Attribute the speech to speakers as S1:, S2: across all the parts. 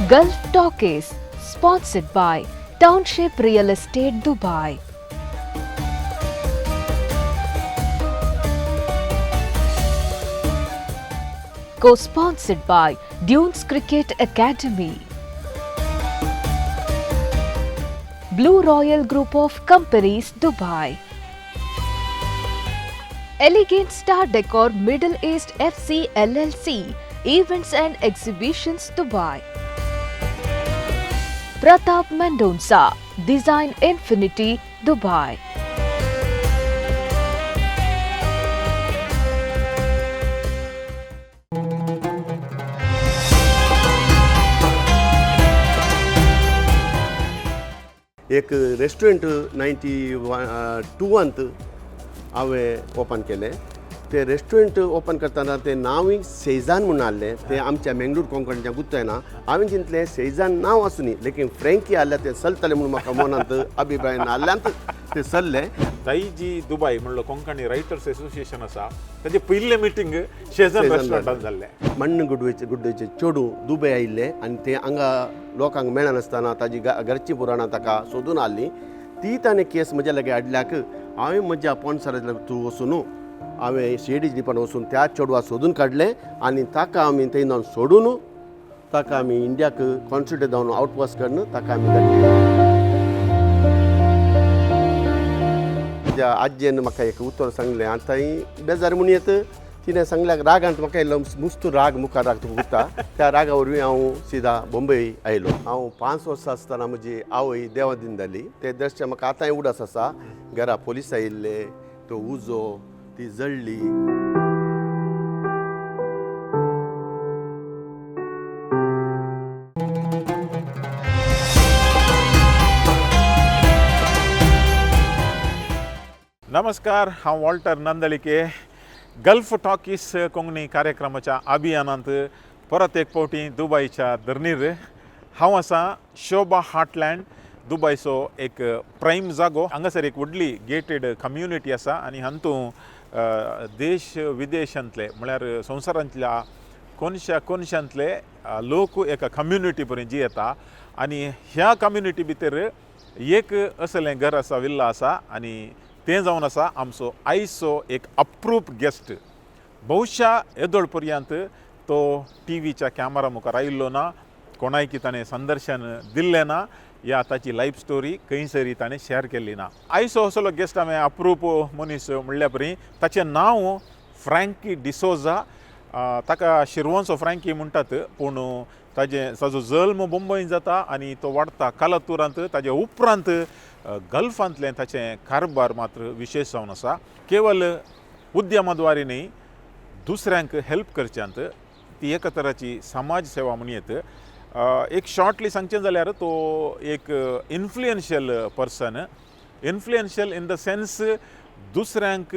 S1: Gulf Talkies, sponsored by Township Real Estate Dubai. Co-sponsored by Dunes Cricket Academy. Blue Royal Group of Companies, Dubai. Elegant Star Decor Middle East FC LLC, Events and Exhibitions, Dubai. Pratap Mendonca, Design Infinity, Dubai.
S2: एक restaurant 92 हांवें open केलें. ते restaurant open करतना ते नांव शेजान म्हणून आहलें. ते आमच्या मेंगलोर कोंकणीच्या गुत्तयना. हांवें चिंतलें शेजान नांव आसुनी लेकीन फ्रँकी आहल्या ते चलतलें म्हणून म्हाका मनांत अभिप्रायान आहल्यांत ते चल्लें.
S3: दाइजी दुबय म्हणलो कोंकणी रायटर्स असोसिएशन आसा ताजे पयले मिटींग शेजान रेस्टॉरंटान जाल्लें.
S2: मण्ण गुड्डूचे चेडूं दुबय आयिल्ले आनी ते हांगा लोकांक मेळनासतना ताजी घरचीं पुराणां ताका सोदून हाडलीं. ती ताणें केस म्हज्या लागीं हाडल्याक हांवें म्हज्या स्पॉन्सरा थ्रू वचून हांवें सीएडी डिपार्टमेंट वचून त्या चेडवा सोदून काडलें आनी ताका आमी थंय सोडून ताका आमी इंडियाक कॉन्सुलेट जावन आउटपोस्ट करून ताका आमी धाडलें. म्हज्या आज्जेन म्हाका एक उतर सांगलें आनी थंय बेजार म्हूण येत तिणें सांगल्याक रागांत म्हाका इल्लो मुस्त राग मुखार राग तुका उरता. त्या रागा वरवीं हांव सिधा मुंबय आयलो. हांव 5 वर्सां आसतना म्हजी आवय देवादीन जाली. ते दृश्य म्हाका आतांय उडास आसा. घरा पोलीस आयिल्ले, तो उजो ती जळ्ळी.
S3: नमस्कार, हांव वॉल्टर नंदलिके. गल्फ टॉकीज कोंकणी कार्यक्रमाच्या अभियानांत परत एक फावटी दुबयच्या धर्नीर हांव आसा. शोभा हार्टलँड दुबयचो एक प्रायम जागो. हांगासर एक व्हडली गेटेड कम्युनिटी आसा आनी हातूंत देश विदेशांतले म्हळ्यार संवसारांतल्या कोनशांतले लोक एका कम्युनिटी पर्यंत जी येता. आनी ह्या कम्युनिटी भितर एक असलें घर आसा, विल्ला आसा आनी तें जावन आसा आमचो आयचो एक अप्रूप गेस्ट. भोवशा येदोळ पर्यंत तो टीव्हीच्या कॅमेरा मुखार आयिल्लो ना, कोणायकी ताणें संदर्शन दिल्लें ना, या ताची लायफ स्टोरी खंयसरी ताणें शेअर केल्ली ना. आयचो असलो गेस्ट हांवें अप्रूप मनीस म्हणल्या परी ताचें नांव फ्रँकी डिसोजा. ताका शिरवोंचो फ्रँकी म्हणटात पूण ताजो जल्म मुंबयन जाता आनी तो वाडटा कालातुरांत. ताजे उपरांत गल्फांतलें ताचें कारबार मात्र विशेश जावन आसा. केवल उद्यमाद्वारे न्ही, दुसऱ्यांक हेल्प करच्यांत ती एका तराची समाज सेवा म्हणून येत. एक शॉर्टली सांगचें जाल्यार तो एक influential person. Influential in the sense दुसऱ्यांक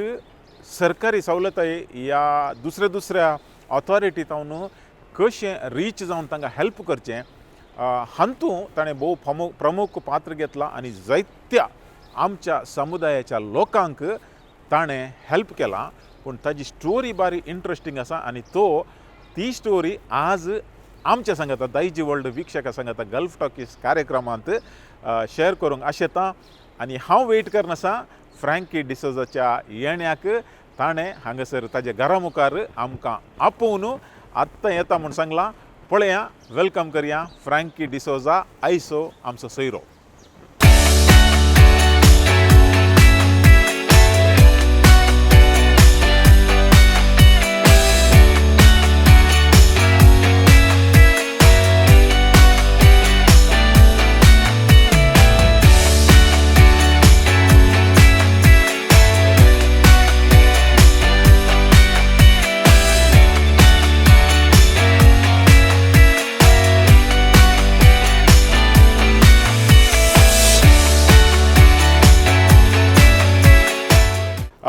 S3: सरकारी सवलताय या दुसऱ्या ऑथॉरिटी तावन कशें रीच जावन तांकां हेल्प करचें हातूंत ताणें भोव प्रमुख पात्र घेतलां आनी जायत्या आमच्या समुदायाच्या लोकांक ताणें हेल्प केलां. पूण ताजी स्टोरी बारी इंट्रस्टींग आसा आनी ती स्टोरी आज आमच्या सांगाता दायजी वर्ल्ड वीक्षका सांगाता गल्फ टॉकीज कार्यक्रमांत शेअर करूंक आशेतां. आनी हांव वेट करन आसा फ्रँकी डिसोजाच्या येण्याक. ताणें हांगासर ताजे घरा मुखार आमकां आपोवन आत्तां येता म्हूण सांगलां. पळया, वेलकम करया फ्रँकी डिसोजा आयचो आमचो सोयरो.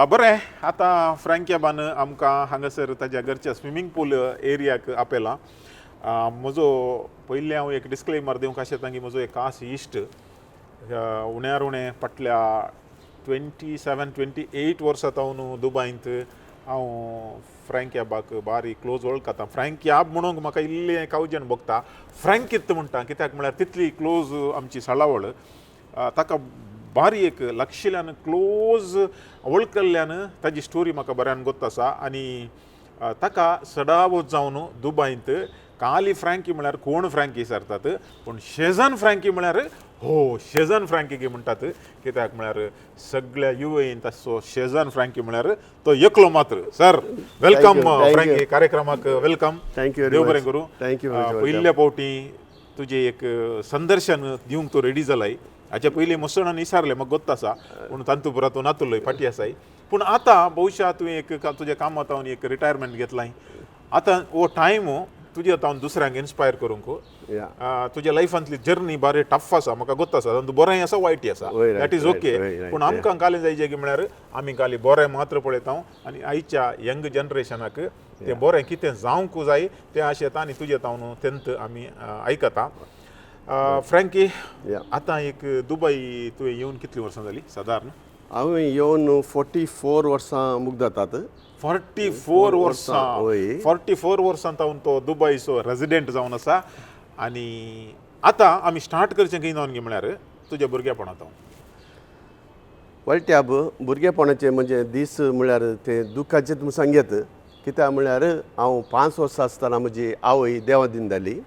S3: बरें, आतां फ्रँक्याबान आमकां हांगासर ताज्या घरच्या स्विमींग पूल एरियाक आपयलां. म्हजो पयलीं हांव एक डिस्क्लेमर दिवंक आशेतां की म्हजो एक खास इश्ट उण्यार उणें फाटल्या 27-28 वर्सां हांव दुबयंत हांव फ्रँकी आबाक बारीक क्लोज वळखता. फ्रँकी आब म्हणूंक म्हाका इल्लें कांय जाण बगता फ्रँकीत म्हणटा, कित्याक म्हळ्यार तितली क्लोज आमची सळावळ. ताका बारीक लागशिल्ल्यान क्लोज वळखल्ल्यान ताजी स्टोरी म्हाका बऱ्यान गोत आसा. आनी ताका सडावत जावन दुबयंत काली फ्रँकी म्हळ्यार कोण फ्रँकी सरतात, पूण शेजान फ्रँकी म्हळ्यार हो शेजान फ्रँकी म्हणटात. कित्याक म्हळ्यार सगळ्या युवेन तसो शेजान फ्रँकी म्हळ्यार तो एकलो मात्र. सर वेलकम फ्रँकी कार्यक्रमाक वेलकम.
S2: थँक्यू
S3: देव बरें करूं.
S2: थँक्यू.
S3: पयल्या फावटी तुजें एक संदर्शन दिवंक तूं रेडी जालाय. हाच्या पयलीं मसणान विचारलें म्हाका गोत्त आसा, पूण तांतू पुरा तूं नातुल्लोय फाटी आसाय. पूण आतां भविश्या तुवें एक तुज्या कामांत एक रिटायरमेंट घेतलाय. आतां हो टायम तुजे आतां दुसऱ्यांक इन्स्पायर करूंक तुज्या लायफांतली जर्नी बारी टफ आसा म्हाका गोत्त आसा. तूं बरेंय आसा वायटय आसा, दॅट इज ओके. पूण आमकां काले जायचे की म्हळ्यार आमी काली बरें मात्र पळयता आनी आयच्या यंग जनरेशनाक तें बरें कितें जावंक जाय तें आशेता आनी तुजे तावन तेंत आमी आयकता. फ्रँकी आतां एक दुबय तुवें येवन कितलीं वर्सां जालीं सादारण?
S2: हांवें येवन 44 वर्सां मुग जातात.
S3: 44 वर्सां 44 वर्सां तावन तो दुबयचो रेजिडेंट जावन आसा. आनी आतां आमी स्टार्ट करचें खंय जावन म्हळ्यार तुज्या भुरगेपणांत
S2: वळट्या भुरगेपणाचे म्हणजे दीस म्हळ्यार ते दुखाचे तुमी सांगेत. कित्याक म्हळ्यार हांव 5 वर्सां आसतना म्हजी आवय देवादीन जाली.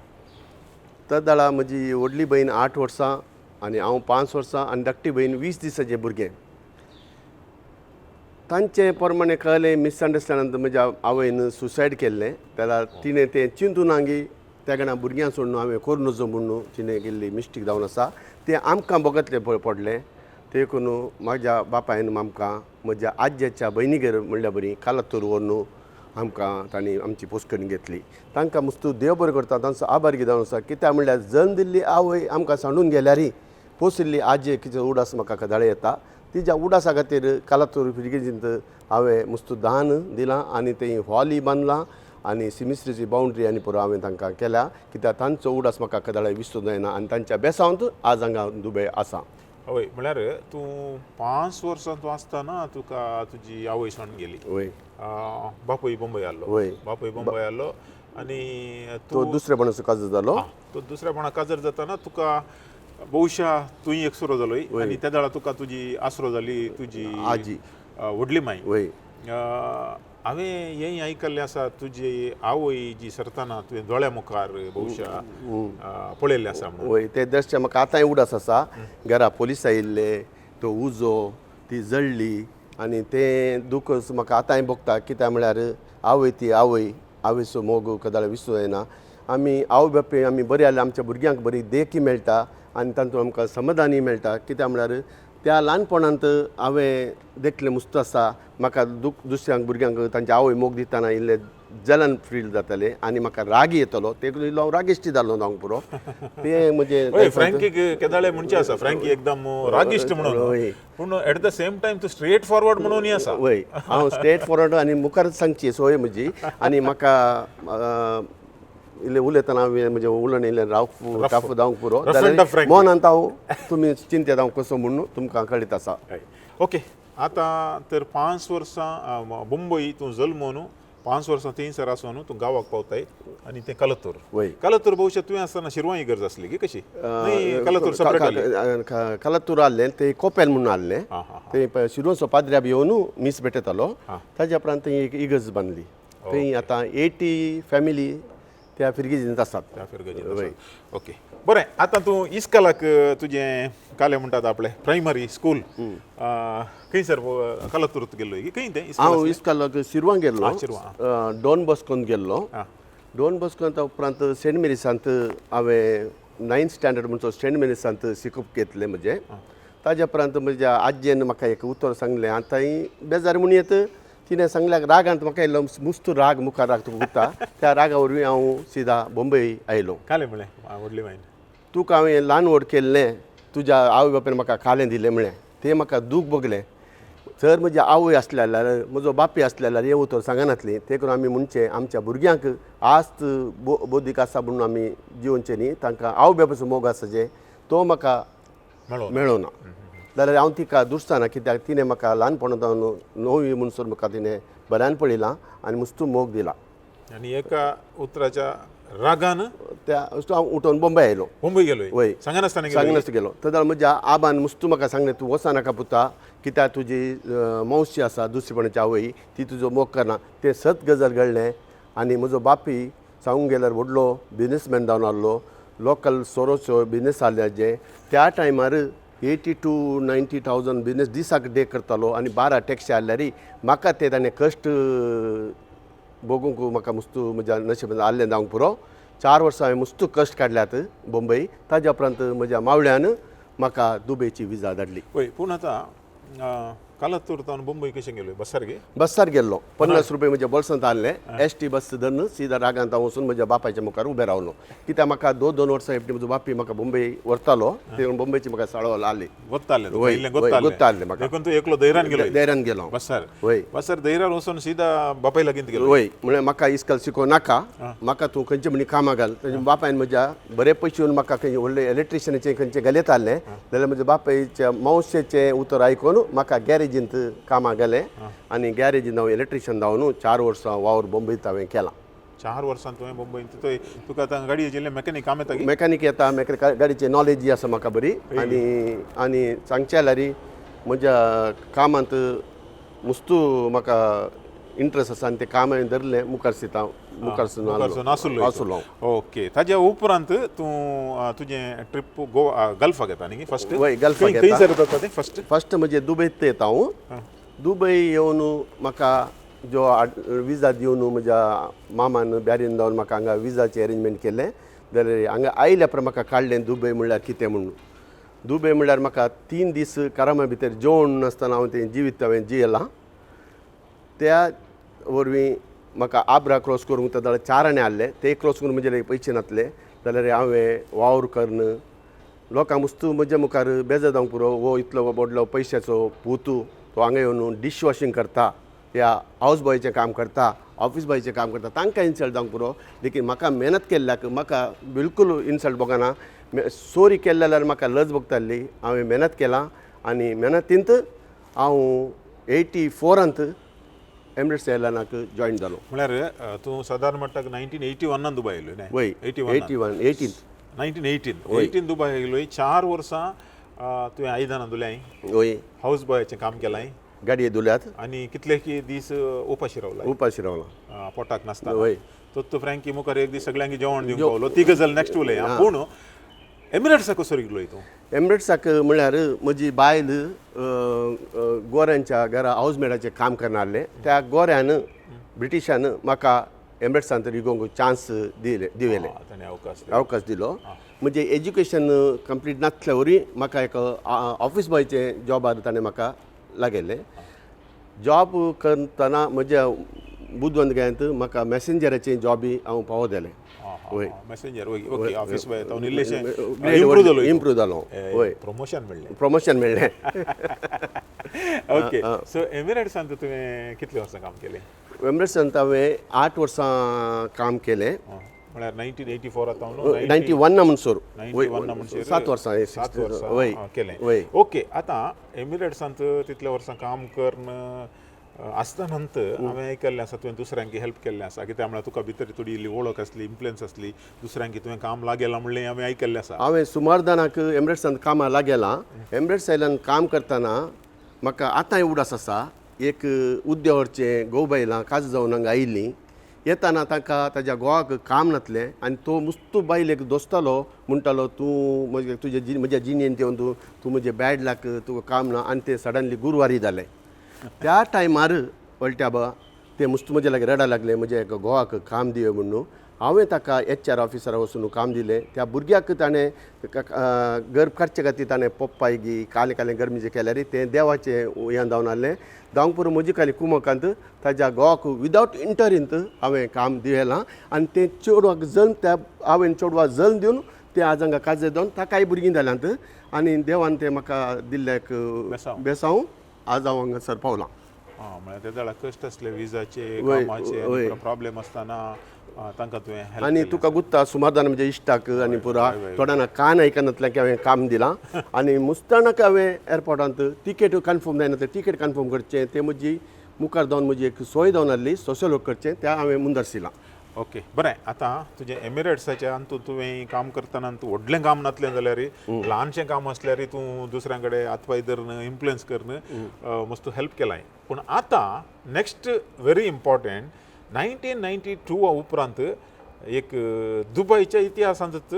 S2: त्या दाळा म्हजी व्हडली भयण 8 वर्सां आनी हांव 5 वर्सां आनी धाकटी भयण 20 दिसाचें भुरगें. तांचे प्रमाणे कळलें मिसअंडरस्टँडिंग म्हज्या आवयन सुसायड केल्लें. जाल्यार तिणें तें चिंतून आंगी त्या गणा भुरग्यां सोडून हांवें करूं नजो म्हणून तिणें गेल्ली मिस्टेक जावन आसा. तें आमकां बगतलें पडलें. देखून म्हाज्या बापायन आमकां म्हज्या आज्याच्या भयणीगेर म्हणल्यार बरी कालातूर व्हरून आमकां तांणी आमची पोसकणी घेतली. तांकां मस्तू देव बरें करता, तांचो आभार जावन आसा. कित्याक म्हळ्यार जल्म दिल्ली आवय आमकां सांडून गेल्यारय पोसिल्ली आजी कितें उडास म्हाका धाडे येता. तिच्या उडासा खातीर कालातूर फिरगेजींत हांवें मस्तू दान दिलां आनी थंय हॉलय बांदलां आनी सिमिस्ट्रीची बाउंड्री आनी पुरो हांवें तांकां केल्या. कित्याक तांचो उडास म्हाका कदाळे विसरूं जायना आनी तांच्या बेसांत आज हांगा दुबय आसा.
S3: हय म्हळ्यार तूं 5 वर्सां तूं आसतना तुका तुजी आवय सोडून गेली.
S2: वय
S3: बापूय बंबय आहलो.
S2: वय
S3: बापूय बंबय आहलो आनी
S2: तो दुसरेपणाचो काजर जालो.
S3: तो दुसऱ्यापणा काजर जातना तुका भविश्या तुय एक सुरो जालोय आनी त्या दाळा तुका तुजी आसरो जाली तुजी
S2: आजी
S3: व्हडली माय.
S2: वय
S3: हांवें हेंय आयकल्लें आसा तुजी आवय जी सरतना तुवें दोळ्या मुखार भविश्या पळयल्लें आसा म्हणून.
S2: वय ते दर्शन म्हाका आतांय उडास आसा. घरा पुलीस आयिल्ले, तो उजो ती जळ्ळी आनी तें दूख म्हाका आतांय भोगता. कित्याक म्हळ्यार आवय ती आवयचो मोग कदाळे विसरूं जायना. आमी आवय बापूय आमी बरी जाल्यार आमच्या भुरग्यांक बरी देखी मेळटा आनी तातूंत आमकां समाधानी मेळटा. कित्याक म्हळ्यार त्या ल्हानपणांत हांवें देखलें मस्त आसा. म्हाका दुसऱ्यांक भुरग्यांक तांचे आवय मोग दितना इल्लें जलन फील जातालें आनी म्हाका राग येतलो. ते इल्लो हांव रागिश्टी जाल्लो हांव पुरो. ते म्हणजे
S3: फ्रँकीक केदाळे म्हणचे आसा फ्रँकी एकदम रागिश्ट म्हणून, पूण एट द सेम टायम तूं स्ट्रेट फॉरवर्ड म्हणून आसा.
S2: वय हांव स्ट्रेट फॉरवर्ड आनी मुखार सांगची सोय म्हजी. आनी म्हाका इल्लें उलयतना म्हणजे उलयन इल्लें टफ जावंक पुरो जाल्यार मनांत हांव तुमी चिंतेत हांव कसो म्हणून तुमकां कळीत आसा.
S3: ओके आतां तर 5 वर्सां मुंबय तूं जल्मून 5 वर्सां थंयसर आसून तूं गांवाक पावताय आनी तें कालातूर.
S2: वय
S3: कालातूर भविश्य तुवें आसतना शिरवाई इगर्ज आसली की कशी? कालातूर सेपरेट आसली.
S2: कालातूर आहलें ते कोपेल म्हणून आहलें. ते शिरवोचो पाद्र्या येवन मीस भेटयतालो. ताज्या उपरांत थंय एक इगर्ज बांदली. थंय आतां 80 फॅमिली त्या फिरगेजींत आसात.
S3: त्या फिरगेजींत. ओके बरें. आतां तूं इस्कालाक तुजें कालें म्हणटात आपलें प्रायमरी स्कूल खंयसर कालातूरत गेल्लो की खंय तें?
S2: हांव इस्कालाक शिरवां गेल्लो. डॉन बॉस्कोन गेल्लो. डॉन बॉस्कोन उपरांत सेंट मेरिसांत हांवें 9th स्टँडर्ड म्हणचो सेंट मेरिसांत शिकप घेतलें म्हजें. ताज्या उपरांत म्हज्या आज्जेन म्हाका एक उतर सांगलें. आतां बेजार म्हूण येत तिणें सांगल्याक रागांत म्हाका इल्लो मुस्त राग मुखार राग तुका उरता. त्या रागा वरवीं हांव सिदा बंबय आयलो.
S3: कालें म्हळें व्हडली मायन
S2: तुका हांवें ल्हान व्हड केल्लें, तुज्या आवय बापायन म्हाका खालें दिलें म्हळें. तें म्हाका दूख भोगलें. जर म्हजी आवय आसली जाल्यार म्हजो बापूय आसली जाल्यार हें उतर सांगनासलीं. तें करून आमी म्हणचें आमच्या भुरग्यांक आस्त बौद्धीक आसा म्हणून आमी जिवनचें न्ही, तांकां आवय बापायचो मोग आसा जे तो म्हाका मेळोना. जाल्यार हांव तिका दुसताना. कित्याक तिणें म्हाका ल्हानपणांत 9वी म्हणसर म्हाका तिणें बऱ्यान पळयलां आनी मुस्तू मोग दिला
S3: आनी एका उतराच्या रागान
S2: त्या हांव उठोवन बॉम्बे आयलो
S3: मुंबय गेलोय
S2: वय
S3: सांगनासतना
S2: सांगनासतना गेलो थंय म्हज्या आबान मुस्तू म्हाका सांगलें तूं वचा नाका पुता कित्याक तुजी मौशी आसा दुसरेपणाची आवय ती तुजो मोग करना तें सत गजाल घडलें आनी म्हजो बापी सांगूंक गेल्यार व्हडलो बिझनसमॅन जावन आहलो लोकल सोरोच्यो बिझनस आहले त्या टायमार 80 to 90,000 बिझनस दिसाक डे करतालो आनी 12 टॅक्सी आहल्यार म्हाका ते ताणें कश्ट बघूंक म्हाका मुस्तू म्हज्या नशिबान आहलें जावंक पुरो 4 वर्सां हांवें मुस्तू कश्ट काडल्यात बॉम्बे ताज्या उपरांत म्हज्या मावळ्यान म्हाका दुबयची विजा धाडली
S3: वय पूण आतां कालत हांव मुंबय कशें गेलोय बसार गे
S2: बसार गेल्लो 50 रुपया म्हज्या बोल्सांत आहले ST बस धरून सीदा रागांत हांव वचून म्हज्या बापायच्या मुखार उबे रावलो कित्याक म्हाका 2 वर्सां एपटी म्हजो बापी म्हाका मुंबय व्हरतालो ते मुंबयची म्हाका साळो आली
S3: गोत्ताले
S2: म्हाका
S3: तूं एकलो धैर्यान गेलो
S2: धैर्यान गेलो
S3: बसार
S2: वय
S3: बसार धैर्यान वचून सीदा बापाय लागीं गेलो
S2: वय म्हळ्यार म्हाका इस्कल शिको नाका म्हाका तूं खंयचे म्हणी कामां घाल ताच्या बापायन म्हज्या बरे पयशे येवन म्हाका खंय व्हडले इलेक्ट्रिशियनाचे खंयचे घालयत आहले जाल्यार म्हज्या बापायच्या मौशेचें उतर आयकून म्हाका गॅरेजींत कामां गेले आनी गॅरेजींत हांव इलेक्ट्रिशियन जावन 4 वर्सां वावर बॉम्बेंत हांवें केलां
S3: 4 वर्सां तुवें मुंबयत तुका आतां गाडयेचे मॅकॅनीक काम येता
S2: मॅकॅनीक येता गाडयेची नॉलेज आसा म्हाका बरी आनी सांगचें जाल्यार म्हज्या कामांत मुस्तू म्हाका इंट्रस्ट आसा आनी तें काम हांवें धरलें मुखार आसलो
S3: ओके ताज्या उपरांत तूं तुजें ट्रीप गोवा गल्फाक येता न्ही फस्ट
S2: वय गल्फाक
S3: येता
S2: फस्ट म्हणजे दुबयत येता हांव दुबय येवन म्हाका जो विजा दिवन म्हज्या मामान ब्यारीन जावन म्हाका हांगा विजाचें अरेंजमेंट केलें जाल्यार हांगा आयल्या उपरांत म्हाका काडलें दुबय म्हणल्यार कितें म्हणून दुबय म्हणल्यार म्हाका 3 दीस कारामा भितर जेवण नासतना हांव तें जिवीत हांवें जियेलां त्या वरवीं म्हाका आब्रा क्रॉस करूंक जाल्यार 4 आणे आहले ते क्रॉस करून म्हजे पयशे नासले जाल्यार हांवें वावर करन लोकांक मुस्तू म्हज्या मुखार बेजार जावंक पुरो वो इतलो व्हडलो पयशाचो पुतू तो हांगा येवन डिश वॉशींग करता या हावस बॉयचें काम करता ऑफिस बॉयचें काम करता तांकां इन्सल्ट जावंक पुरो देखीक म्हाका मेहनत केल्ल्याक म्हाका बिलकूल इन्सल्ट भोगना चोरी केल्ले जाल्यार म्हाका लज भोगताली हांवें मेहनत केलां आनी मेहनतींत हांव 84 एमिरेट्स एअरलायनाक जॉयन जालो
S3: म्हळ्यार तूं सादारण म्हणटा 1981 दुबय येयलो न्ही
S2: वय
S3: 1918 दुबय येयलोय 4 वर्सां तुवें आयदनां धुल्याय
S2: वय
S3: हावस बॉयाचें काम केलाय
S2: गाडये धुल्यात
S3: आनी कितले की दीस उपाशी
S2: रावला
S3: पोटाक नासता
S2: वय
S3: तो फ्रँकी मुखार एक दीस सगळ्यांक जेवण दिवंक पावलो ती गजाल नेक्स्ट उलया पूण एमिरेट्साक कसो गेलोय तूं
S2: एमिरेट्साक म्हळ्यार म्हजी बायल गोऱ्यांच्या घरा हावजमेडाचें काम करनासलें त्या गोऱ्यान ब्रिटिशान म्हाका एमिरेट्सांत रिगोवंक चान्स दिवेले अवकाश दिलो म्हणजे एज्युकेशन कंप्लीट नासल्या वरी म्हाका एक ऑफिस बॉयचें जॉबार ताणें म्हाका लागयलें जॉब करतना म्हज्या बुधवंत गोंयांत म्हाका मॅसेंजराचें जॉबी हांव फावो दिलें वय
S3: मॅसेंजर ओके ऑफिस बॉय तो रिलेशन
S2: इम्प्रूव जालो वय प्रमोशन मेळ्ळें
S3: ओके सो एमिरेट्सांत तुवें कितले वर्सां काम केलें
S2: एमिरेट्सांत हांवें 8 वर्सां काम केलें
S3: म्हळ्यार 1984 आतां
S2: 91 म्हणसर
S3: 7 वर्सां
S2: वय
S3: केलें ओके आतां एमिरेट्सांत तितल्या वर्सां काम करन आसतानांत हांवें आयकल्लें आसा तुवें दुसऱ्यांक हेल्प केल्लें आसा कित्याक म्हळ्यार तुका भितर थोडी इल्ली वळख आसली इन्फ्लुयन्स आसली दुसऱ्यांक तुवें काम लागेलां म्हणलें हांवें आयकल्लें आसा
S2: हांवें सुमार जाणांक एमिरेट्सांत कामां लागेलां एमिरेट्स आयल्यान काम करतना म्हाका आतांय उडास आसा एक उद्द्योगचें घोव बायलां काज जावन हांगा आयिल्लीं येताना ताका ताज्या घोवाक काम नासलें आनी तो मुस्तू बायलेक दोस्तालो म्हणटालो तूं म्हज्या जिणेंत येवन तूं म्हजे बॅड लाक तुका काम ना आनी तें सडनली गुरुवारी जालें त्या टायमार पळट्या ते मुस्तू म्हजे लागीं रडा लागले म्हज्या एका घोवाक काम दियो म्हणून हांवें ताका HR ऑफिसरा वचून काम दिलें त्या भुरग्याक ताणें गर्भ करचे खातीर ताणें पप्पायगी कालें गरमेचें केल्यार तें देवाचें हें जावन आहलें जावंक पुरो म्हजी खाली कुमकांत ताज्या घोवाक विदावट इंटरींत हांवें काम दिलेलां आनी तें चेडवाक जल्म त्या हांवें चेडवाक जल्म दिवन तें आज हांगा काजे जावन ताकाय भुरगीं जाल्यांत आनी देवान तें म्हाका दिल्ल्याक बेसांव आज हांव हांगासर पावलां
S3: म्हळ्यार ते जाल्यार कश्ट आसले विजाचे कामाचे प्रॉब्लेम आसतना तांकां तुवें हेल्प
S2: आनी तुका गुत्ता सुमार जाणां म्हणजे इश्टाक आनी पुरा थोड्यांना कान आयकनातल्यान हांवें काम दिलां आनी मुस्ताणाक हांवें एअरपोर्टांत तिकेट कन्फर्म जायना टिकेट कन्फर्म करचें तें म्हजी मुखार जावन म्हजी एक सोय जावन आसली सोशल वर्करचें त्या हांवें मुंदरसिलां.
S3: ओके बरें. आतां तुजें एमिरेट्साच्या तुवें काम करतना तूं व्हडलें काम नासलें जाल्यार ल्हानशें काम आसल्यार तूं दुसऱ्यां कडेन हातपाय धरून इन्फ्लुएन्स करून मस्त हेल्प केलाय. पूण आतां नेक्स्ट व्हेरी इम्पॉर्टंट 1992 उपरांत एक दुबयच्या इतिहासांतच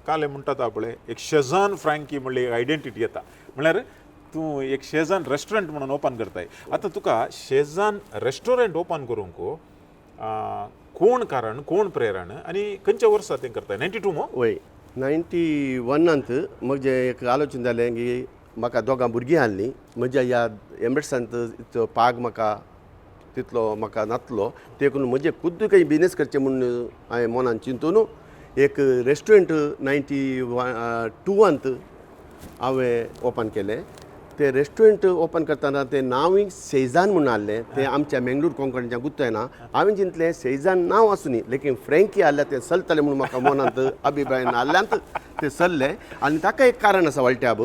S3: काले म्हणटात पळय एक शेजान फ्रँकी म्हणली एक आयडेंटिटी येता. म्हळ्यार तूं एक शेजान रेस्टॉरंट म्हणून ओपन करताय. आतां तुका शेजान रेस्टॉरंट ओपन करूंक कोण कारण कोण प्रेरण आनी खंयच्या वर्सा तें करताय? 92 मो?
S2: वय 91 म्हजें एक आलोचन जालें की म्हाका दोगां भुरगीं आहलीं. म्हज्या ह्या एमिरेट्सांत पाग म्हाका तितलो म्हाका नासलो. देखून म्हजें खुद्द काही बिजनेस करचें म्हूण हांवें मनान चिंतून एक रेस्टॉरंट 92 हांवें ओपन केलें. ते रेस्टॉरंट ओपन करतना तें नांवूय शेजान म्हणून आहलें. तें आमच्या मेंगलोर कोंकणीच्या गुत्तयना. हांवें चिंतलें शेजान नांव आसूनी लेकीन फ्रँकी आहल्यार तें चलतलें म्हणून म्हाका मनांत अभिप्रायान आहल्यांत तें चल्लें. आनी ताका एक कारण आसा वळट्याब.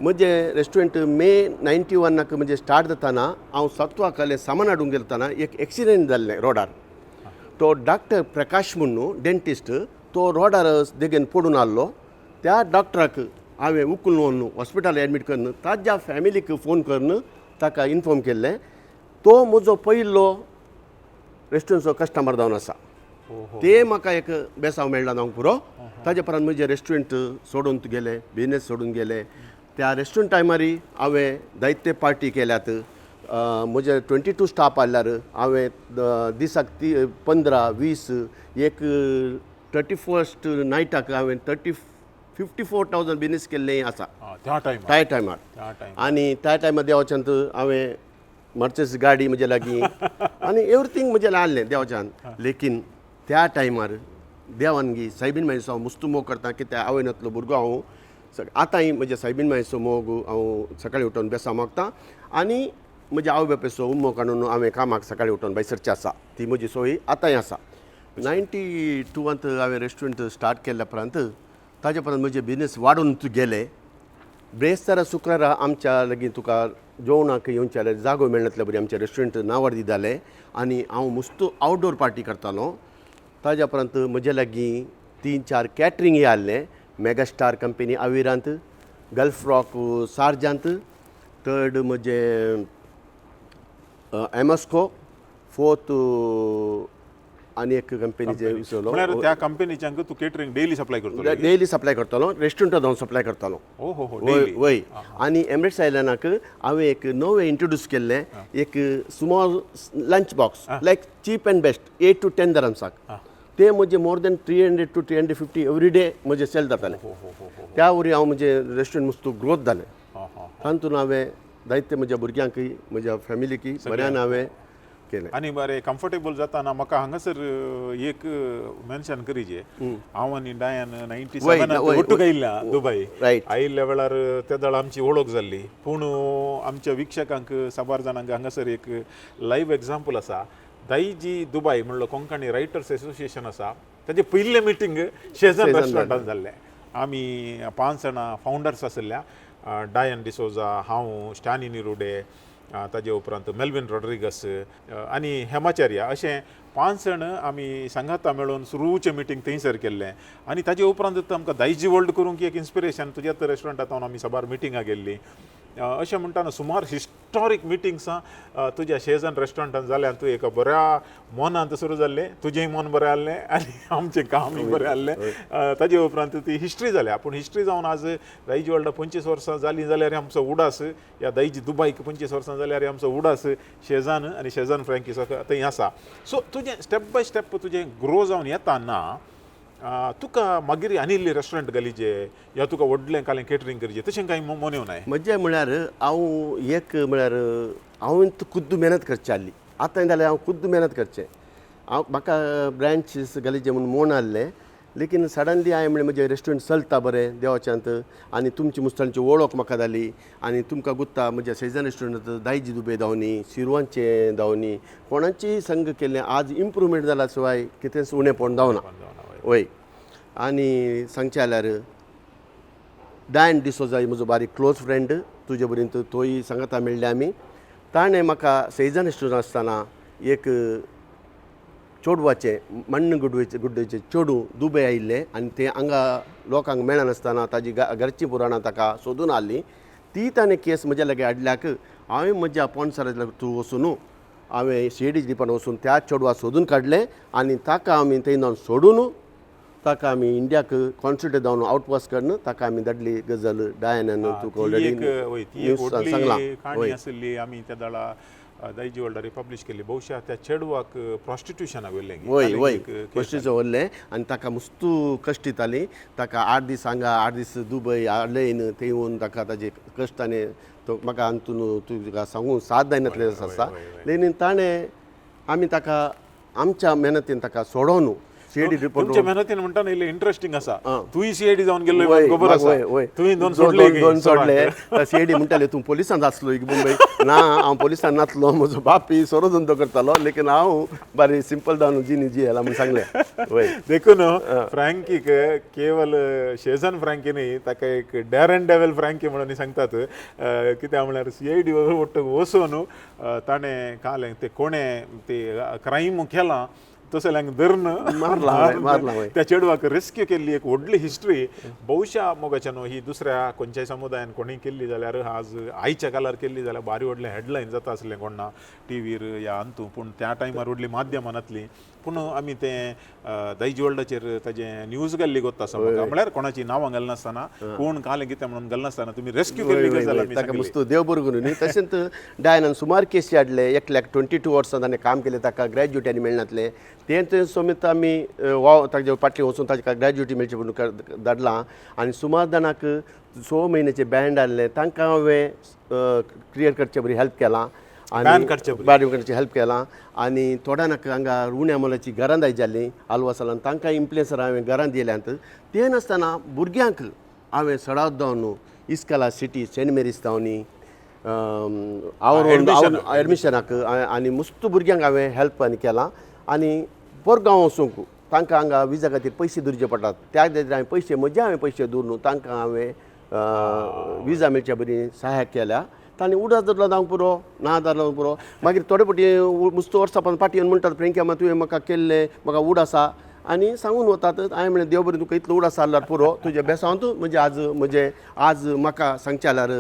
S2: म्हजें रेस्टॉरंट मे 91 म्हणजे स्टार्ट जाताना हांव सत्वाकाले सामान हाडूंक गेलतना एक एक्सिडेंट जाल्लें रोडार. तो डॉक्टर प्रकाश म्हणून डेंटिस्ट तो रोडार देगेन पडून आसलो. त्या डॉक्टराक हांवें उखलून व्हरून हॉस्पिटल एडमीट करून ताज्या फॅमिलीक फोन करून ताका इन्फॉर्म केल्लें. तो म्हजो पयलो रेस्टॉरंटचो कस्टमर जावन आसा. ते म्हाका एक बेसांव मेळ्ळा जावंक पुरो. ताजे उपरांत म्हजें रेस्टॉरंट सोडून गेलें, बिजनेस सोडून गेलें. त्या रेस्टॉरंट टायमारी हांवें जायते पार्टी केल्यात. म्हजे 22 स्टाफ आसल्यार हांवें दिसाक 15-20 एक 31st नायटाक हांवें 54,000 बिजनेस केल्लें आसा त्या टायमार. आनी त्या टायमार देवाच्यान हांवें मर्चेस गाडी म्हजे लागीं आनी एवरीथींग म्हजें आहलें देवाच्यान. लेकीन त्या टायमार देवानगी सायबीन मायसो मुस्तू मोग करता कित्याक हांवें नातलो भुरगो हांव आतांय म्हज्या सायबीन मायसो मोग हांव सकाळीं उठोवन बेसा मागता. आनी म्हज्या आवय बापायचो उम्मो काडून हांवें कामाक सकाळीं उठोवन भायर आसा. ती म्हजी सोय आतांय आसा. 92 हांवें रेस्टॉरंट स्टार्ट केल्ल्या उपरांत ताजे उपरांत म्हजें बिजनेस वाडून गेलें. ब्रेस्तारा शुक्रारा आमच्या लागीं तुका जेवणाक येवचे जाल्यार जागो मेळनासल्या बरी आमचें रेस्टॉरंट नांवाडी जालें. आनी हांव मस्त आवटडोर पार्टी करतालो. ताज्या उपरांत म्हजे लागीं 3-4 कॅटरिंग आहलें. मेगास्टार कंपनी आविरांत, गल्फ रॉक सार्जांत, थर्ड म्हजें एमस्को, फोर्थ आनी एक कंपनीचे विसरलो.
S3: म्हळ्यार त्या कंपनीच्यांक तूं केटरिंग डेली सप्लाय करतलो?
S2: डेली सप्लाय करतालो. रेस्टॉरंटात जावन सप्लाय करतालो. वय. आनी एमिरेट्स आयलँडाक हांवें एक नवें इंट्रोड्यूस केल्लें एक small lunch box like cheap and best 8 to 10 dirhamsक. ते म्हजे more than 300 to 350 every day म्हजे सेल जाताले. त्या वरी हांव म्हजें रेस्टॉरंट मस्त ग्रोथ जालें. तातूंत हांवें जायते म्हज्या भुरग्यांकय म्हज्या फॅमिलीकय बऱ्यान हांवें केलें.
S3: आनी बरें कम्फर्टेबल जाताना म्हाका हांगासर एक मेन्शन करीजे. हांव आनी डायन 97 ओट्टूक आयिल्ल्या दुबय. आयिल्ल्या वेळार त्या दळ आमची वळख जाल्ली. पूण आमच्या विक्षकांक साबार जाणांक हांगासर एक लायव्ह एग्जाम्पल आसा. दाईजी दुबय म्हणलो कोंकणी रायटर्स एसोसिएशन आसा ताजें पयलें मिटींग शेजान रेस्टॉरंटान जाल्लें. आमी 5 जाणां फावंडर्स आसल्या. डायन डिसोजा, हांव, स्टॅनी निरुडे, ताजे उपरांत मेल्विन रॉड्रिगस आनी हेमाचार्या अशें 5 जाण आमी सांगाता मेळून सुरूचें मिटींग थंयसर केल्लें. आनी ताजे उपरांत आमकां दायजी वर्ल्ड करूंक एक इन्स्पिरेशन तुज्याच रेस्टॉरंटांत आमी साबार मिटिंगां गेल्लीं. अशें म्हणटाना सुमार हिस्टॉरीक मिटिंग्सां तुज्या शेजान रेस्टॉरंटान जाल्यार तूं एका बऱ्या मनांत सुरू जाल्लें. तुजेंय मन बरें आहलें आनी आमचें कामूय बरें आहलें. ताजे उपरांत ती हिस्ट्री जाल्या. पूण हिस्ट्री जावन आज दायजी वर्ल्डाक 25 वर्सां जालीं जाल्यार आमचो उडास या दायजी दुबयक 25 वर्सां जाल्यार आमचो उडास शेजान आनी शेजान फ्रँकी थंय आसा. सो तुजें स्टेप बाय स्टेप तुजें ग्रो जावन येताना तुका मागीर आनी इल्ली रेस्टॉरंट घालीचे या तुका व्हडलें कालें केटरिंग करचें तशें कांय मोन येवनाय?
S2: म्हजें म्हळ्यार हांव एक म्हळ्यार हांवें खुद्द मेहनत करची आसली. आतां जाल्यार हांव खुद्द मेहनत करचें. म्हाका ब्रँचीस घालीचे म्हूण मोन आहलें. लेकीन सडनली हांवें म्हणलें म्हजें रेस्टॉरंट चलता बरें देवाच्यांत आनी तुमची मुस्तांची वळख म्हाका जाली. आनी तुमकां गुत्ता म्हज्या शेजान रेस्टॉरंटांत दायजी दुबे दावनी, शिरवांचें दावनी, कोणाचीय संग केल्लें आज इम्प्रुवमेंट जाला शिवाय कितेंच उणें पडून जावना. वय. आनी सांगचें जाल्यार डायन डिसोजा म्हजो बारीक क्लोज फ्रेंड. तुजे बरें तोय सांगाता मेळ्ळे आमी. ताणें म्हाका सेजन स्टुडंट आसतना एक चोडवाचें मण्ण गुड्डेचें चेडूं दुबय आयिल्लें आनी तें हांगा लोकांक मेळनासतना ताजी घरचीं पुराणां ताका सोदून हाडलीं. ती ताणें केस म्हज्या लागीं हाडल्याक हांवें म्हज्या पॉन्सराच्या थ्रू वचून हांवें CID डिपार्टमेंट वचून त्या चेडवाक सोदून काडलें आनी ताका आमी थंय सोडून ताका आमी इंडियाक कॉन्सुलेट जावन आउटपोस्ट करून ताका आमी धाडली गजाल डायनान तुका ऑलरेडी सांगलां.
S3: आसली आमी त्या दाळा दायजी वर्ल्डारी पब्लिश केली. भोवशा त्या चेडवाक प्रॉस्टिट्युशनाक व्हेल्लें.
S2: वय कश्टीचें व्हरलें आनी ताका मस्तू कश्ट दिताली. ताका 8 दीस हांगा 8 दीस दुबय हाडलें थंय येवन ताका ताजे कश्ट ताणें तो म्हाका हातून तुका सांगूं 7 दायनातले आसा. लेकीन ताणें आमी ताका आमच्या मेहनतीन ताका सोडोवन CID रिपोर्ट
S3: तुमच्या मेहनतीन म्हणटा न्ही इंटरेस्टिंग आसा. तुय CID जावन गेल्लो खबर आसा. तुवें दोन
S2: सोडले. CID म्हणटाले तूं पुलिसांत आसलो मुंबय. ना हांव पुलिसांत नासलो. म्हजो बापी सोरो धंदो करतालो लेकीन हांव बरें सिंपल जावन जी आला म्हूण सांगलें. वय
S3: देखून फ्रँकीक केवल शेझन फ्रँकी न्ही ताका एक डॅरन डेव्हिल फ्रँकी म्हणून सांगतात. कित्याक म्हळ्यार CID वचून ताणें कालें ते कोणें ते क्रायम केलां तसल्यांक धरून
S2: मारला
S3: त्या चेडवाक रेस्क्यू केल्ली एक व्हडली हिस्ट्री. भोवशा मोगाच्यान ही दुसऱ्या खंयच्याय समुदायान कोणी केल्ली जाल्यार आज आयच्या काळार केल्ली जाल्यार भारी व्हडलें हेडलायन जाता आसलें कोणा टीव्हीर या अंतू. पूण त्या टायमार व्हडली माध्यमां नासलीं. पूण आमी तें दायजी वर्ल्डाचेर ताजें न्यूज घाल्ली गोत्ता आसा म्हाका. म्हळ्यार कोणाची नांवां घालनासतना कोण कालें कितें म्हणून घालनासतना तुमी रेस्क्यू केल्ली गजाल
S2: ताका मस्तू देव बरो करून न्ही. तशेंच डायनान सुमार केसी हाडले. 122 वर्सां ताणें काम केलें. ताका ग्रॅज्युएटी मेळनातलें. तें समेत आमी ताजे फाटली वचून ताका ग्रॅज्युएटी मेळची म्हणून धाडलां. आनी सुमार जाणांक 6 म्हयन्याचें बँड हाडलें. तांकां हांवें क्लियर करचे बरी हेल्प केलां आनी करचे हेल्प केलां. आनी थोड्या जाणांक हांगा उण्या मोलाची घरां जाय जाल्लीं आलवासालान तांकां इन्फ्लुएन्सर हांवें घरां दिल्यांत. ते नासतना भुरग्यांक हांवें सडावत जावन इस्काला सिटी सेंट मेरीज जावनी एडमिशनाक आनी मस्त भुरग्यांक हांवें हेल्प आनी केलां. आनी परगांव वचूंक तांकां हांगा विजा खातीर पयशे दिवचे पडटात. त्या खातीर हांवें पयशे दवरून तांकां हांवें विजा मेळच्या बरी सहाय्य केल्या. ताणें उडास धरलो जावंक पुरो ना धरलो पुरो. मागीर थोडे फावटी मस्त वर्सां फाटी येवन म्हणटात फ्रँकी अम्मा तुवें म्हाका केल्लें म्हाका उडासा आनी सांगून वतात. हांवें म्हणलें देव बरें तुका इतलो उडास जाल्यार पुरो तुज्या बेसांत म्हणजे आज म्हाका सांगचे जाल्यार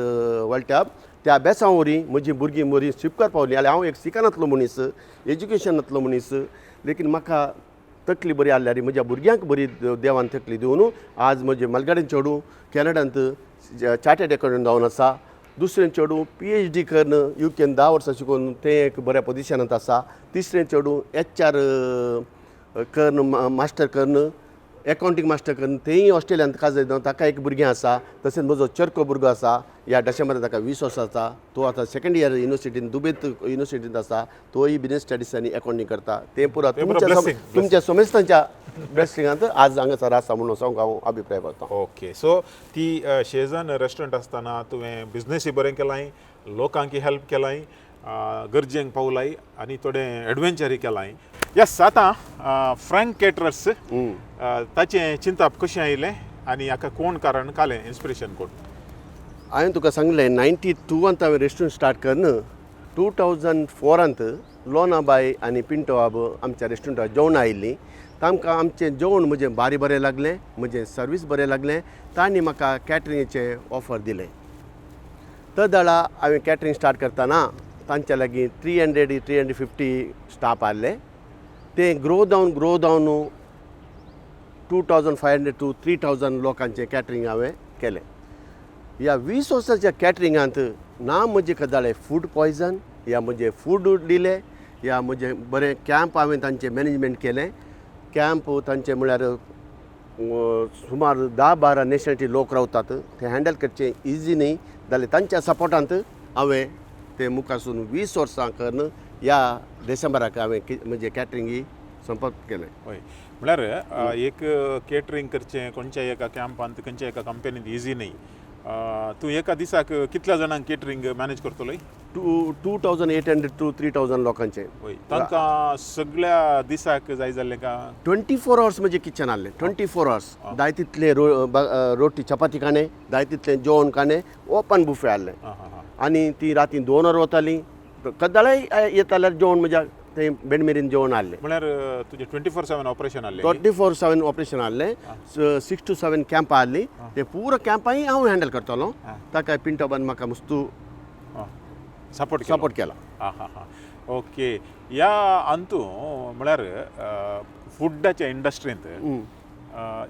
S2: वळट्याप त्या बेसांव वरी म्हजी भुरगीं बरीं शिकपाक पावलीं. जाल्यार हांव एक शिकनातलो मनीस एज्युकेशनांतलो मनीस. लेकीन म्हाका तकली बरी आसल्यार म्हज्या भुरग्यांक बरी देवान तकली दिवन आज म्हजें मलगाडीन चेडूं कॅनडांत चार्टर्ड अकावंटंट जावन आसा. दुसरें चेडूं PhD करून UK 10 वर्सां शिकून तें एक बऱ्या पोजिशनांत आसा. तिसरें चेडूं HR करून मास्टर करून एकावंटींग मास्टर करून तेंय ऑस्ट्रेलियांत काजय जावन ताका एक भुरगें आसा. तशेंच म्हजो चरको भुरगो आसा. ह्या डिसेंबराक ताका 20 वर्सां जाता. तो आतां सेकंड इयर युनिवर्सिटीन दुबयत युनिवर्सिटींत आसा. तोय बिझनेस स्टडीज आनी एकावंटींग करता. तें पुरो तुमच्या समेस्तांच्या ब्लेसिंगांत आज हांगासर आसा म्हणून सांगूंक हांव अभिप्राय करतां.
S3: ओके. सो ती शेजन रेस्टॉरंट आसतना तुवें बिझनेसय बरें केलाय, लोकांक हेल्प केलाय, गरजेंक पावलाय आनी थोडें एडवेंचरय केलाय. यस आतां फ्रँक कॅटरर्स ताचें चिंतप कशें आयलें आनी हाका कोण कारण कालें इन्स्पिरेशन कोण?
S2: हांवें तुका सांगलें 92 हांवें रेस्टॉरंट स्टार्ट करून 2004 लोनाबाय आनी पिंटो बाब आमच्या रेस्टॉरंटाक जेवण आयिल्लीं. तांकां आमचें जेवण म्हजें बरें लागलें. म्हजें सर्वीस बरें लागलें. तांणी म्हाका कॅटरिंगेचें ऑफर दिलें. तो दाळा हांवें कॅटरिंग स्टार्ट करतना तांच्या लागीं 350 स्टाफ आसले. तें ग्रो जावन 2500 to 3000 लोकांचें कॅटरिंग हांवें केलें. ह्या 20 वर्सांच्या कॅटरिंगांत ना म्हजें जालें फूड पॉयझन या म्हजें फूड दिलें या म्हजें बरें कॅम्प हांवें तांचें मॅनेजमेंट केलें. कॅम्प तांचे म्हळ्यार सुमार 10-12 नॅशनॅलिटी लोक रावतात. ते हँडल करचें इजी न्ही जाल्यार तांच्या सपोर्टांत हांवें ते मुखारसून 20 वर्सां करून ह्या डिसेंबराक हांवें म्हजें कॅटरिंग संपर्क केलें.
S3: हय म्हळ्यार एक कॅटरिंग करचें खंयच्याय एका कॅम्पांत खंयच्याय एका कंपनींत इजी न्ही. तूं एका दिसाक कितल्या जाणांक कॅटरिंग मॅनेज करतलो?
S2: 2800 to 3000 लोकांचें.
S3: तांकां सगळ्या दिसाक जाय जाल्लें का?
S2: 24 hours म्हजें किचन आहलें. 24 hours जाय तितले रोटी चपाती खाणें, जाय तितलें जेवण खाणें, ओपन बुफे आहलें. आनी ती राती 2 वरां वतालीं, कदाळय येताल्यार जेवण म्हणजे ते बेडमेरीन जेवण आहलें
S3: म्हळ्यार तुजें 24/7 ऑपरेशन आहलें
S2: 24/7 ऑपरेशन आहलें 6 to 7 कॅम्प आहलीं ते पुरो कॅम्पाय हांव हँडल करतालो ताका पिंटोबान म्हाका मस्तू सपोर्ट केला
S3: हां हां हां ओके ह्या अंतू म्हळ्यार फुडाच्या इंडस्ट्रींत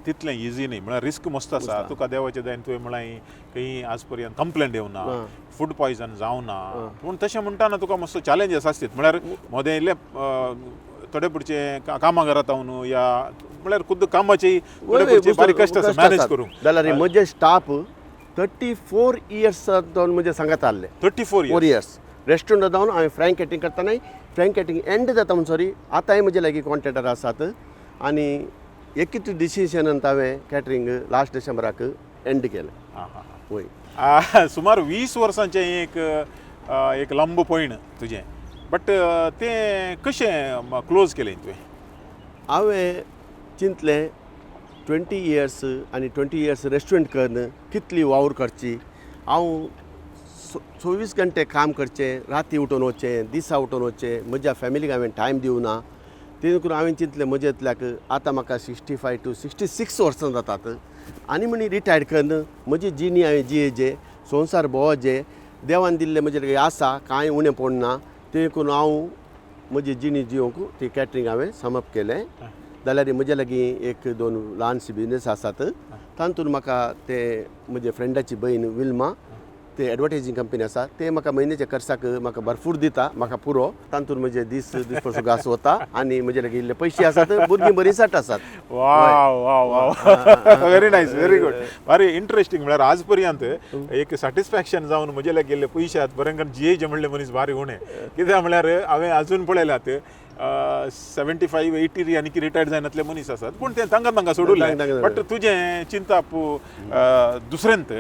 S3: तितलें इजी न्ही म्हळ्यार रिस्क मस्त आसा तुका देवाचें दयेन तुवें म्हळ्यार खंय आज पर्यंत कंप्लेंट येवना फूड पॉयझन जावना पूण तशें म्हणटाना तुका मस्त चॅलेंजीस आसतात म्हळ्यार मोदें इल्लें थोडे पुढचे कामां घरात न्हू या म्हळ्यार खुद्द कामाची बारीक कश्ट आसा मॅनेज करूंक
S2: जाल्यार म्हजे स्टाफ 34 इयर्स जावन म्हजे सांगात आहले
S3: 34
S2: इयर्स रेस्टॉरंट जावन हांवें फ्रँक कॅटरिंग करताना फ्रँक कॅटरिंग एंड जाता म्हण सॉरी आतांय म्हजे लागीं कॉन्ट्रॅक्टर आसात आनी एकच डिसिजनान हांवें कॅटरिंग लास्ट डिसेंबराक एंड केलें
S3: वय सुमार 20 वर्सांचें एक लंब पयण तुजें बट तें कशें क्लोज केलें तुवें
S2: हांवें चिंतलें 20 इयर्स आनी 20 इयर्स रेस्टॉरंट करून कितली वावर करची हांव 24 घंटे काम करचें राती उठून वचचें दिसा उठून वचचें म्हज्या फॅमिलीक हांवें टायम दिवना तें करून हांवें चिंतलें म्हजे इतल्याक आतां म्हाका 65 to 66 वर्सां जातात आनी म्हणी रिटायर्ड करून म्हजी जिणी हांवें जियेचे संवसार भोवचे देवान दिल्लें म्हजे लागीं आसा कांय उणें पडना तें करून हांव म्हजी जिणी जियोंक ती कॅटरिंग हांवें समप केलें जाल्यार म्हजे लागीं 1-2 ल्हानशे बिझनेस आसात तातूंत म्हाका ते म्हजे फ्रेंडाची बहीण विल्मा ते एडवर्टायझींग कंपनी आसा ते म्हाका म्हयन्याच्या खर्चाक म्हाका भरपूर दिता म्हाका पुरो तातूंत म्हजे दीस पासून घास वता आनी म्हजे लागीं इल्ले पयशे आसात भुरगीं बरीं साठ आसात
S3: wow wow wow very nice very good भारी इंटरेस्टिंग म्हळ्यार आज पर्यंत एक सॅटिस्फॅक्शन जावन म्हजे लागीं गेल्ले पयशे आसात बरें जियेचे म्हणले मनीस भारी उणें कित्याक म्हळ्यार हांवें आजून पळयल्यात 75-80 आनी रिटायर्ड जायनातले मनीस आसात पूण तें तांकां सोडूलें बट तुजें चिंता दुसरेंत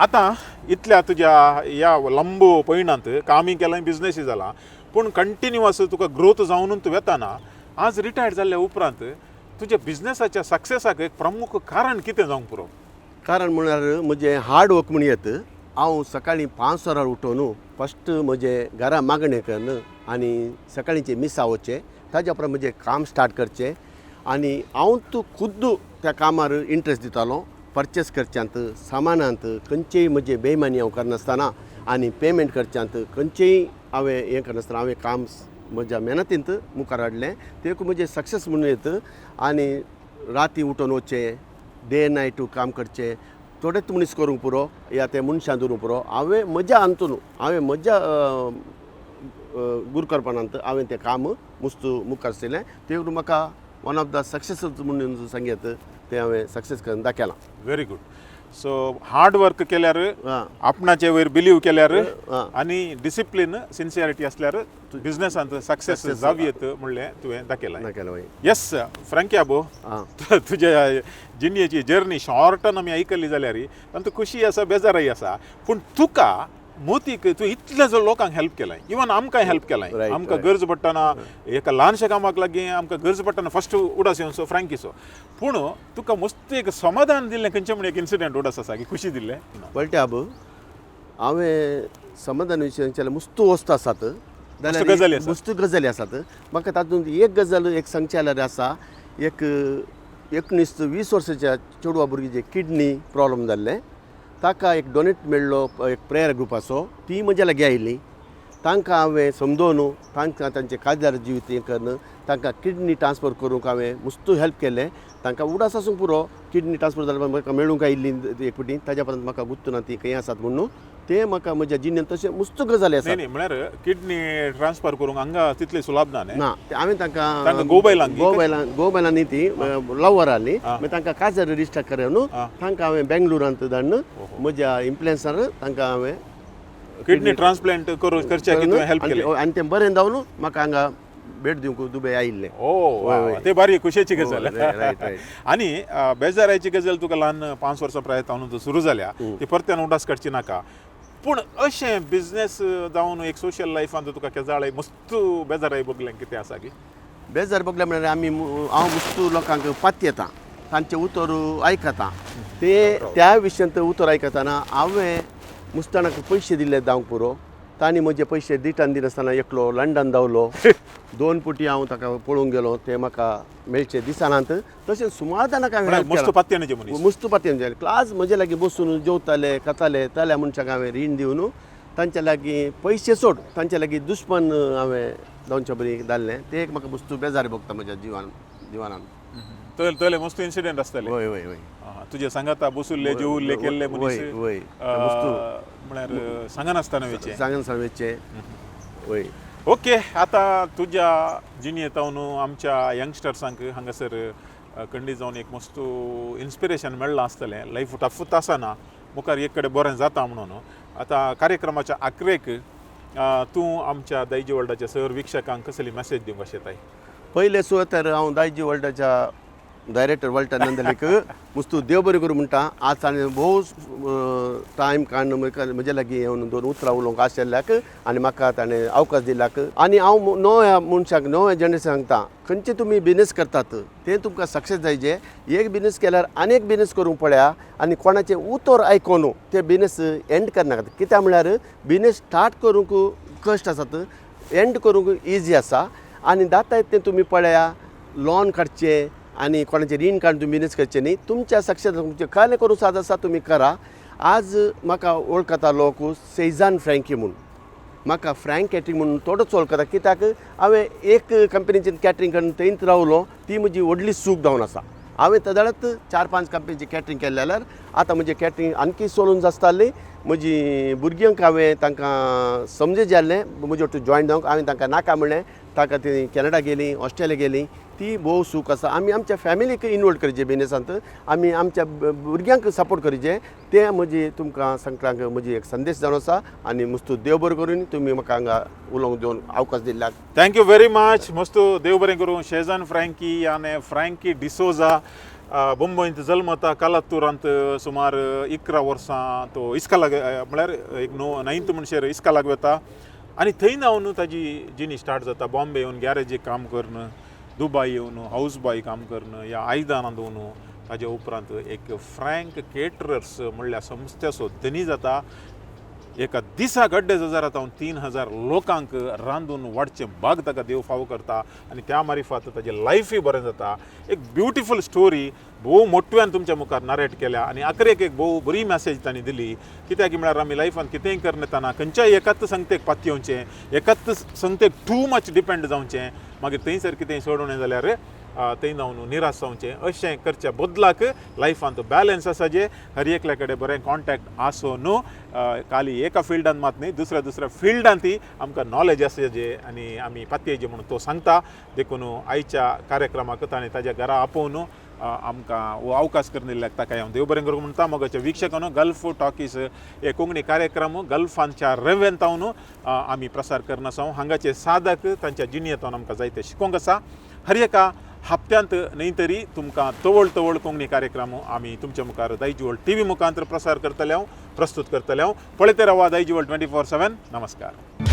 S3: आतां इतल्या तुज्या ह्या लंब पयणांत कामी केलां बिझनेसूय जाला पूण कंटिन्युअस तुका ग्रोथ जावनूच वेताना आज रिटायर्ड जाल्ल्या उपरांत तुज्या बिझनेसाच्या सक्सेसाक एक प्रमुख कारण कितें जावंक पुरो
S2: कारण म्हळ्यार म्हजें हार्ड वर्क म्हण येत हांव सकाळीं 5 वरां उठून फस्ट म्हजे घरा मागणें करून आनी सकाळींचे मिसा वचचें ताज्या उपरांत म्हजें काम स्टार्ट करचें आनी हांव तूं खुद्द त्या कामार इंट्रस्ट दितालो परचेस करच्यांत सामानांत खंयचेय म्हजे बेईमानी हांव करनासतना आनी पेमेंट करच्यांत खंयचेय हांवें हें करनासतना हांवें काम म्हज्या मेहनतींत मुखार हाडलें तें म्हजें सक्सेस म्हणून येत आनी राती उठून वचचें डे नायट काम करचें थोडेच मनीस करूंक पुरो या ते मनशां दवरूंक पुरो हांवें म्हज्या अंतून हांवें म्हज्या गुरकारपणांत हांवें तें काम मस्त मुखार केलें तें करून म्हाका वन ऑफ द सक्सेस म्हणून सांगेत तें हांवें सक्सेस करून दाखयलां
S3: very good so hard work केल्यार आपणाचे वयर बिलीव केल्यार आनी डिसिप्लीन सिन्सियरिटी आसल्यार बिझनेसांत सक्सेस जावी येत म्हणलें तुवें दाखयलां येस फ्रँकी आबो तुज्या जिणेची जर्नी शॉर्टन आमी आयकल्ली जाल्यार तातूंत खुशी आसा बेजारय आसा पूण तुका मोतीक तूं इतल्या जो लोकांक हेल्प केलाय इवन आमकांय हेल्प केलाय आमकां गरज पडटना एका ल्हानशा कामाक लागीं आमकां गरज पडटना फस्ट उडास येवचो फ्रँकीचो पूण तुका मस्त एक समाधान दिल्लें खंयचें म्हण एक इन्सिडेंट उडास आसा की खुशी दिल्लें
S2: पळटे आब हांवें समाधान विशयांचे मस्त वस्त आसात मस्त गजाली आसात म्हाका तातूंत एक गजाल एक सांगचे जाल्यार आसा एक 19-20 वर्साच्या चेडवा भुरगीचे किडनी प्रॉब्लम जाल्ले ताका एक डोनेट मेळ्ळो एक प्रेयर ग्रुपाचो ती म्हज्या लागीं आयिल्ली तांकां हांवें समजोवन तांकां तांचे काजार जिवीत हें करून तांकां किडनी ट्रान्सफर करूंक हांवें मस्त हेल्प केलें तांकां उडास आसूंक पुरो किडनी ट्रान्सफर जाल्यार म्हाका मेळूंक आयिल्ली एक फावटी ताज्या पर्यंत म्हाका गुर्तूना ती खंय आसात म्हणून ते म्हाका म्हज्या जिणेंत तशें मस्त गजाली आसा
S3: म्हळ्यार किडनी ट्रान्सफर करूंक हांगा तितले सुलभ ना
S2: ना हांवें तांकां
S3: गोबायलांनी
S2: ती लवर आली मागीर तांकां काजार रजिस्टर करून तांकां हांवें बेंगलुरांत धाडून म्हज्या इन्फ्लुएन्सार तांकां हांवें
S3: किडनी ट्रान्सप्लांट करचे हेल्प केलें
S2: आनी तें बरें जावन म्हाका हांगा भेट दिवंक दुबय आयिल्लें
S3: ते बरी खुशेची गजाल आनी बेजाराची गजाल तुका ल्हान 5 वर्सां प्रायतावन सुरू जाल्या ती परत्यान उडास काडची नाका पूण अशें बिझनेस जावन एक सोशल लायफांत तुका केजाळय मस्त बेजाराय बगलें कितें आसा की
S2: बेजार बगलें म्हळ्यार आमी हांव मस्त लोकांक पात येता तांचे उतर आयकता ते त्या विशयांत उतर आयकताना हांवें मुस्ताणाक पयशे दिल्ले जावंक पुरो तांणी म्हजे पयशे रिटर्न दिनासतना एकलो लंडन धांवलो 2 पुटी हांव ताका पळोवंक गेलो ते म्हाका मेळचे दिसनात तशेंच सुमार जाणांक हांवें
S3: मुस्तुपात्याचे मनीस
S2: मुस्तुपात्याचे क्लास म्हजे लागीं बसून जेवताले खाताले तल्या मनशाक हांवें रीण दिवन तांचे लागीं पयशे सोड तांचे लागीं दुश्मन हांवें जावचे बरी जाल्लें ते एक म्हाका वस्तू बेजार भोगता म्हज्या जिवानान
S3: तले मस्त इन्सिडेंट आसताले
S2: वय वय वय
S3: तुजे सांगाता बसुल्ले जेवुल्ले केल्ले मनीस
S2: वय
S3: म्हळ्यार सांगनासतना वेचे
S2: सांगन वेचे वय
S3: ओके आता तुज्या जिणेंतावन आमच्या यंगस्टर्सांक हांगासर खंडी जावन एक मस्त इन्स्पिरेशन मेळ्ळां आसतलें लायफ टफूच आसना मुखार एक कडेन बरें जाता म्हणून आता कार्यक्रमाच्या आखरेक तूं आमच्या दायजी वर्ल्डाच्या सर विक्षकांक कसली मेसेज दिवंक शेताय
S2: पयले सो तर हांव दायजी वर्ल्डाच्या डायरेक्टर वॉल्टर नंदलीक मुस्तू देव बरें करूं म्हणटा आज ताणें भोव टायम काडून म्हजे लागीं येवन 2 उतरां उलोवंक आशिल्ल्याक आनी म्हाका ताणें अवकाश दिल्याक आनी हांव नव्या मनशाक नव्या जनरेशनाक सांगता खंयचे तुमी बिझनेस करतात ते तुमकां सक्सेस जायचे एक बिझनेस केल्यार आनीक बिझनेस करूंक पळया आनी कोणाचें उतर आयकोन ते बिझनेस एंड करनाकात कित्याक म्हळ्यार बिझनेस स्टार्ट करूंक कश्ट आसात एंड करूंक इजी आसा आनी जाता ते तुमी पळया लॉन काडचे आनी कोणाचें रीण काडून तुमी बिझनेस करचे न्ही तुमच्या सक्सेस तुमचें काय करूं साद आसा तुमी करा आज म्हाका वळखता लोक शेजान फ्रँकी म्हणून म्हाका फ्रँक कॅटरिंग म्हणून थोडोच वळखता कित्याक हांवें एक कंपनीचें कॅटरिंग करून थंयच रावलो ती म्हजी व्हडली सूख जावन आसा हांवें तदाळत 4-5 कंपनीचें कॅटरिंग केलें जाल्यार आतां म्हजें कॅटरिंग आणकी सोलून आसताली म्हजी भुरग्यांक हांवें तांकां समजे जाल्लें म्हजे वांगडा जॉयन जावंक हांवें तांकां नाका म्हणलें ताका ती कॅनडा गेली ऑस्ट्रेलिया गेली ती भोव सूख आसा आमी आमच्या फॅमिलीक इनवॉल्व करचें बिझनेसांत आमी आमच्या भुरग्यांक सपोर्ट करचें तें म्हजी तुमकां सांगपाक म्हजी एक संदेश जावन आसा आनी मस्त देव बरें करून तुमी म्हाका हांगा उलोवंक दिवन अवकाश दिल्याक
S3: थँक्यू व्हेरी मच मस्त देव बरें करूं शेजान फ्रँकी आनी फ्रँकी डिसोजा मुंबईंत जल्मता कालातुरांत सुमार 11 वर्सां तो इस्कालाक म्हळ्यार एक 9th म्हणशेर इस्कालाक वता आनी थंय जावन ताजी जिणी स्टार्ट जाता बॉम्बे येवन गॅरेजीक काम करन दुबय येवन हाऊस बॉय काम करन या आयदानां दोन ताजे उपरांत एक फ्रँक केटरर्स म्हणल्या संस्थेचो धनी जाता एका दिसा गड्डे जाल्यार हांव 3000 लोकांक रांदून वाडचें भाग ताका देव फावो करता आनी त्या मारिफात ताजें लायफूय बरें जाता एक ब्युटिफूल स्टोरी भोव मोठ्यान तुमच्या मुखार नरेट केल्या आनी आखरेक एक भोव बरी मॅसेज तांणी दिली कित्याक म्हळ्यार आमी लायफान कितेंय करतना खंयच्याय एकाच संगतेक पातयेवचें एकाच संगतेक टू मच डिपेंड जावचें मागीर थंयसर कितेंय सोडूं जाल्यार थंय जावन निराश जावचें अशें करच्या बदलाक लायफांत बॅलन्स आसा जे हर एकल्या कडेन बरें कॉन्टॅक्ट आसो न्हू खाली एका फिल्डांत मात न्ही दुसऱ्या फिल्डांतय आमकां नॉलेज आसा जे आनी आमी पातयेचे म्हणून तो सांगता देखून आयच्या कार्यक्रमाक ताणें ताज्या घरा आपोवन आमकां अवकाश करून दिल्ल्याक ताका हांव देव बरें करूं म्हणटा मोगाच्या विक्षकान गल्फ टॉकीज हे कोंकणी कार्यक्रम गल्फांच्या रेवेंतावन आमी प्रसार करन आसा हांगाचे साधक तांच्या जिणेंतावन आमकां जायते शिकोवंक आसा हर एका हप्त्यांत न्ही तरी तुमकां तवळ कोंकणी कार्यक्रम आमी तुमच्या मुखार दायजी वर्ल्ड TV मुखांतर प्रसार करतले प्रस्तूत करतले पळयते रावा दायजी वर्ल्ड 24/7 नमस्कार.